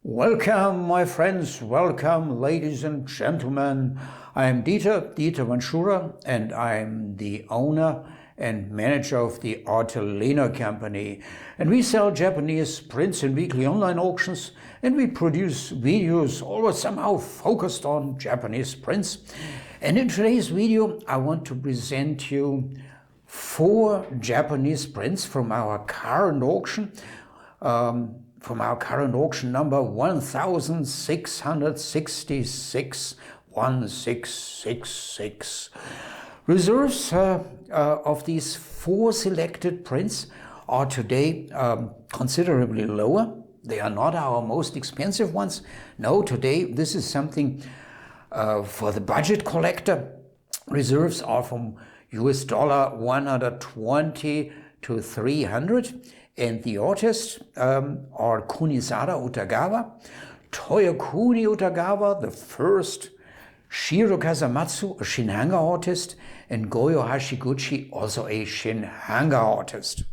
Welcome, my friends, welcome, ladies and gentlemen. I'm Dieter Vanschura, and I'm the owner and manager of the Artelino company. And we sell Japanese prints in weekly online auctions, and we produce videos always somehow focused on Japanese prints. And in today's video, I want to present you 4 Japanese prints from our current auction. Number 1666. Reserves of these 4 selected prints are today considerably lower. They are not our most expensive ones. No, today this is something for the budget collector. Reserves are from US dollar 120 to 300. And the artists are Kunisada Utagawa, Toyokuni Utagawa, the first, Shiro Kazamatsu, a Shinhanga artist, and Goyo Hashiguchi, also a Shinhanga artist.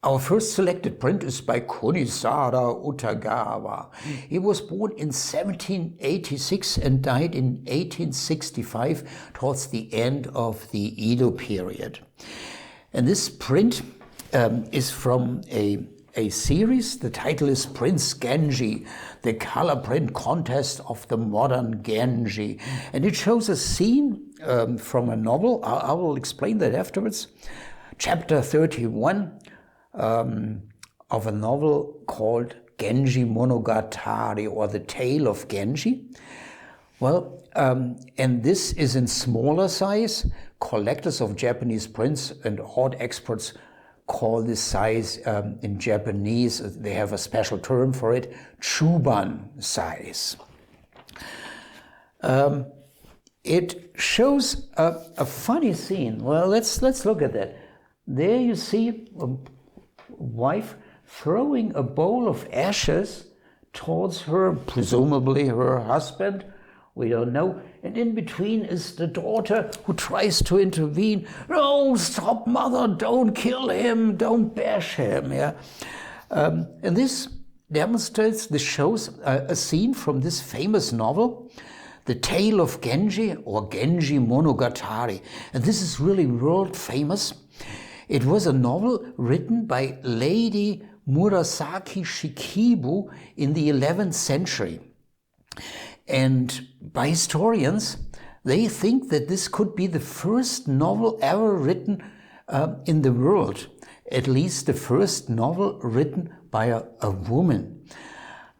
Our first selected print is by Kunisada Utagawa. He was born in 1786 and died in 1865, towards the end of the Edo period. And this print is from a series. The title is Prince Genji, the color print contest of the modern Genji. And it shows a scene from a novel. I will explain that afterwards. Chapter 31. Of a novel called Genji Monogatari, or The Tale of Genji. Well, and this is in smaller size. Collectors of Japanese prints and art experts call this size in Japanese, they have a special term for it, chuban size. It shows a funny scene. Well, let's look at that. There you see wife throwing a bowl of ashes towards her, presumably her husband, we don't know, and in between is the daughter who tries to intervene. No, stop, mother, don't kill him, don't bash him. Yeah, and this shows a scene from this famous novel, The Tale of Genji, or Genji Monogatari, and this is really world famous. It was a novel written by Lady Murasaki Shikibu in the 11th century. And by historians, they think that this could be the first novel ever written in the world, at least the first novel written by a woman.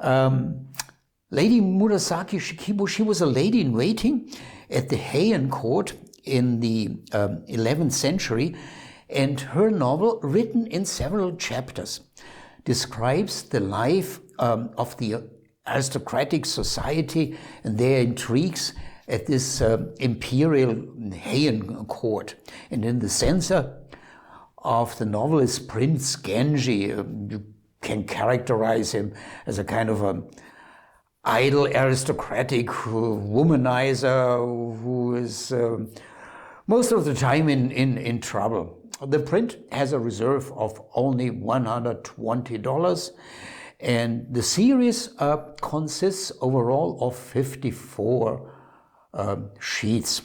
Lady Murasaki Shikibu, she was a lady in waiting at the Heian court in the 11th century. And her novel, written in several chapters, describes the life of the aristocratic society and their intrigues at this imperial Heian court. And in the center of the novel is Prince Genji. You can characterize him as a kind of an idle aristocratic womanizer who is most of the time in trouble. The print has a reserve of only $120, and the series consists overall of 54 sheets.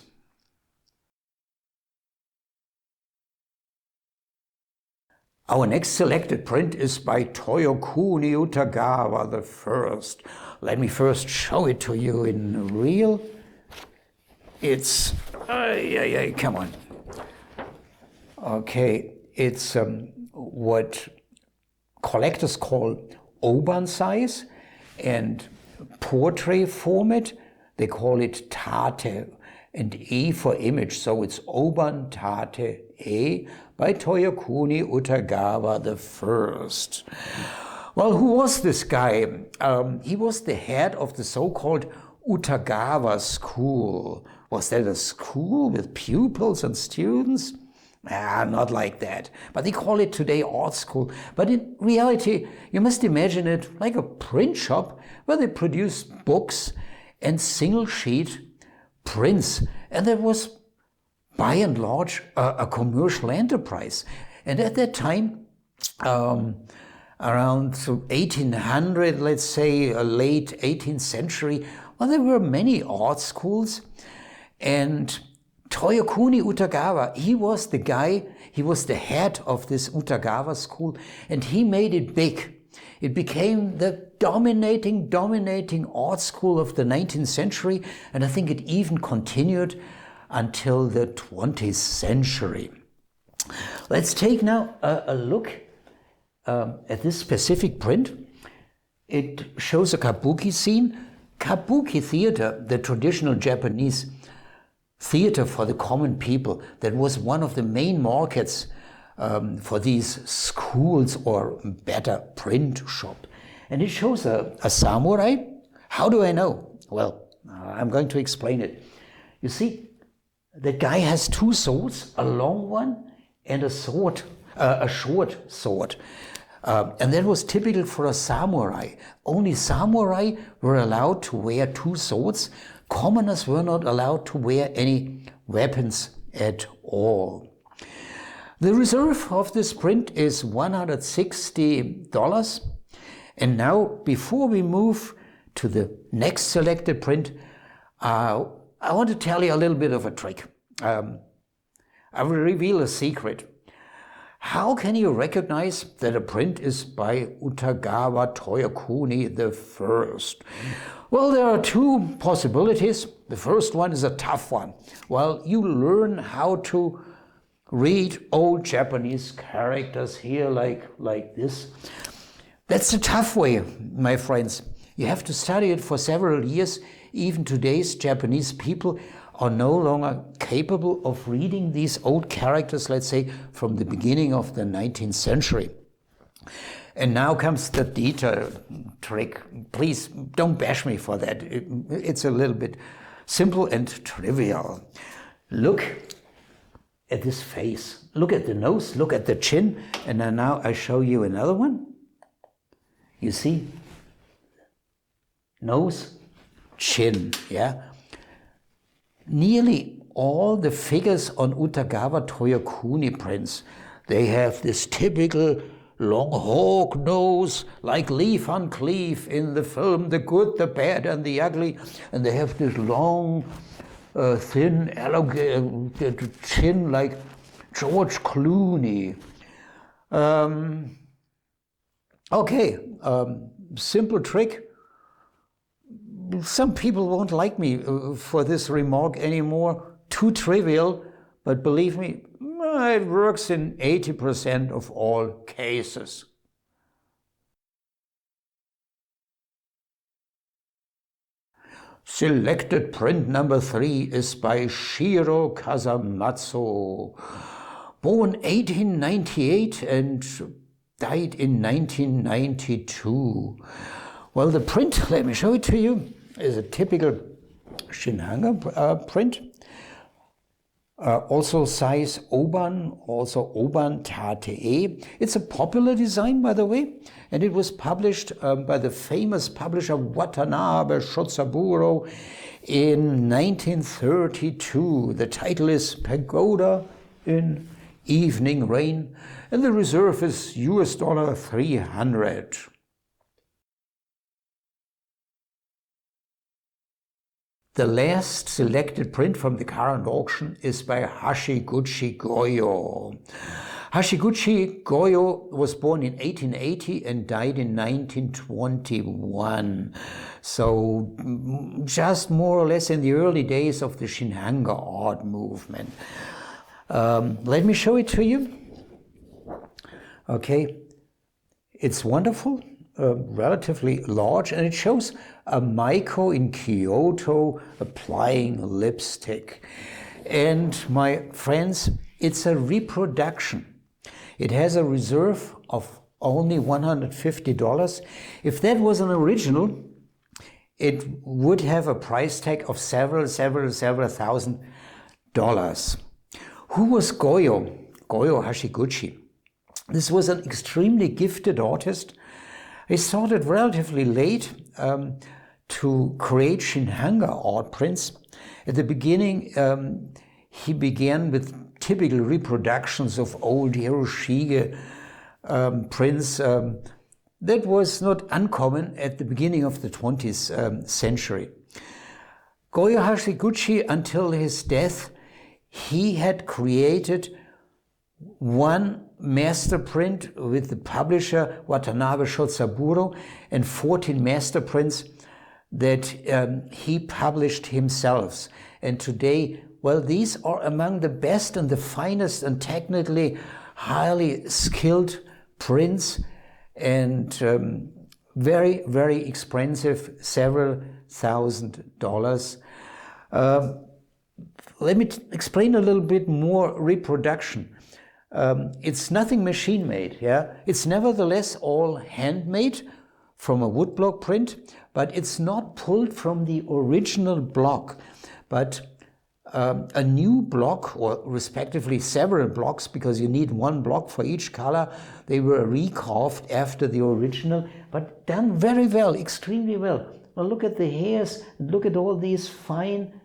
Our next selected print is by Toyokuni Utagawa the first. Let me first show it to you in real. It's, come on. Okay, it's what collectors call oban size, and portrait format, they call it tate, and E for image, so it's oban tate E by Toyokuni Utagawa the first. Well, who was this guy? He was the head of the so-called Utagawa school. Was that a school with pupils and students? Not like that. But they call it today art school. But in reality, you must imagine it like a print shop where they produce books and single sheet prints. And that was by and large a commercial enterprise. And at that time, around 1800, let's say, late 18th century, well, there were many art schools. And Toyokuni Utagawa, he was the guy, he was the head of this Utagawa school, and he made it big. It became the dominating art school of the 19th century, and I think it even continued until the 20th century. Let's take now a look at this specific print. It shows a kabuki scene. Kabuki theater, the traditional Japanese theater for the common people, that was one of the main markets for these schools, or better, print shop. And it shows a samurai. How do I know? Well, I'm going to explain it. You see, the guy has two swords, a long one and a short sword. And that was typical for a samurai. Only samurai were allowed to wear two swords. Commoners were not allowed to wear any weapons at all. The reserve of this print is $160. And now, before we move to the next selected print, I want to tell you a little bit of a trick. I will reveal a secret. How can you recognize that a print is by Utagawa Toyokuni the First? Well, there are two possibilities. The first one is a tough one. Well, you learn how to read old Japanese characters here like this. That's the tough way, my friends. You have to study it for several years. Even today's Japanese people are no longer capable of reading these old characters, let's say, from the beginning of the 19th century. And now comes the detail trick. Please don't bash me for that. It's a little bit simple and trivial. Look at this face. Look at the nose, look at the chin, and then now I show you another one. You see? Nose, chin, yeah? Nearly all the figures on Utagawa Toyokuni prints, they have this typical long hawk nose, like Lee Van Cleef in the film The Good, the Bad and the Ugly, and they have this long, thin, elongated chin like George Clooney. Simple trick. Some people won't like me for this remark anymore. Too trivial, but believe me, it works in 80% of all cases. Selected print number 3 is by Shiro Kazamatsu, born 1898 and died in 1992. Well, the print, let me show it to you, is a typical Shinhanga print. Also size Oban, also Oban Tate. It's a popular design, by the way, and it was published by the famous publisher Watanabe Shotsaburo in 1932. The title is Pagoda in Evening Rain, and the reserve is $300. The last selected print from the current auction is by Hashiguchi Goyo. Hashiguchi Goyo was born in 1880 and died in 1921. So just more or less in the early days of the Shinhanga art movement. Let me show it to you. Okay, it's wonderful. Relatively large, and it shows a Maiko in Kyoto applying lipstick. And my friends, it's a reproduction. It has a reserve of only $150. If that was an original, it would have a price tag of several $1,000. Who was Goyo? Goyo Hashiguchi. This was an extremely gifted artist. He started relatively late to create Shinhanga art prints. At the beginning, he began with typical reproductions of old Hiroshige prints. That was not uncommon at the beginning of the 20th century. Goyo Hashiguchi, until his death, he had created one master print with the publisher Watanabe Shotsaburo and 14 master prints that he published himself. And today, well, these are among the best and the finest and technically highly skilled prints, and very, very expensive, several $1,000s. Let me explain a little bit more reproduction. It's nothing machine made, yeah. It's nevertheless all handmade from a woodblock print, but it's not pulled from the original block, but a new block, or respectively several blocks, because you need one block for each color. They were recarved after the original, but done very well, extremely well. Well, look at the hairs, look at all these fine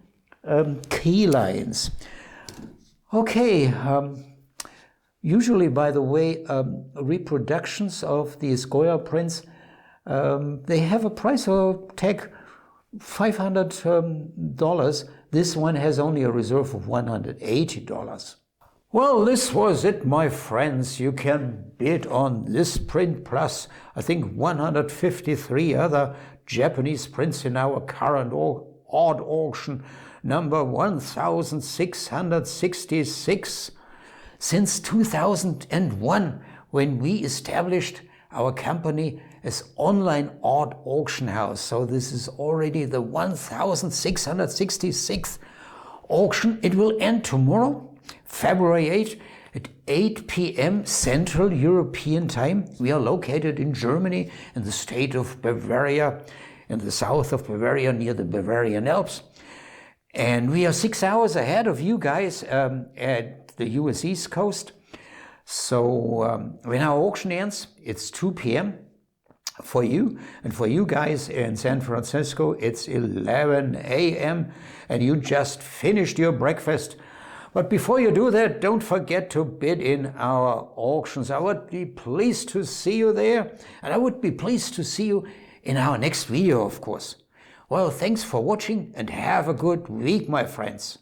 key lines. Okay, usually, by the way, reproductions of these Goya prints, they have a price tag $500. This one has only a reserve of $180. Well, this was it, my friends. You can bid on this print plus, I think, 153 other Japanese prints in our current odd auction, number 1666, since 2001, when we established our company as online odd auction house. So this is already the 1666th auction. It will end tomorrow, February 8th at 8 p.m. Central European Time. We are located in Germany, in the state of Bavaria, in the south of Bavaria, near the Bavarian Alps. And we are 6 hours ahead of you guys at the US East Coast. So when our auction ends, it's 2 p.m. for you, and for you guys in San Francisco, it's 11 a.m. and you just finished your breakfast. But before you do that, don't forget to bid in our auctions. I would be pleased to see you there, and I would be pleased to see you in our next video, of course. Well, thanks for watching and have a good week, my friends.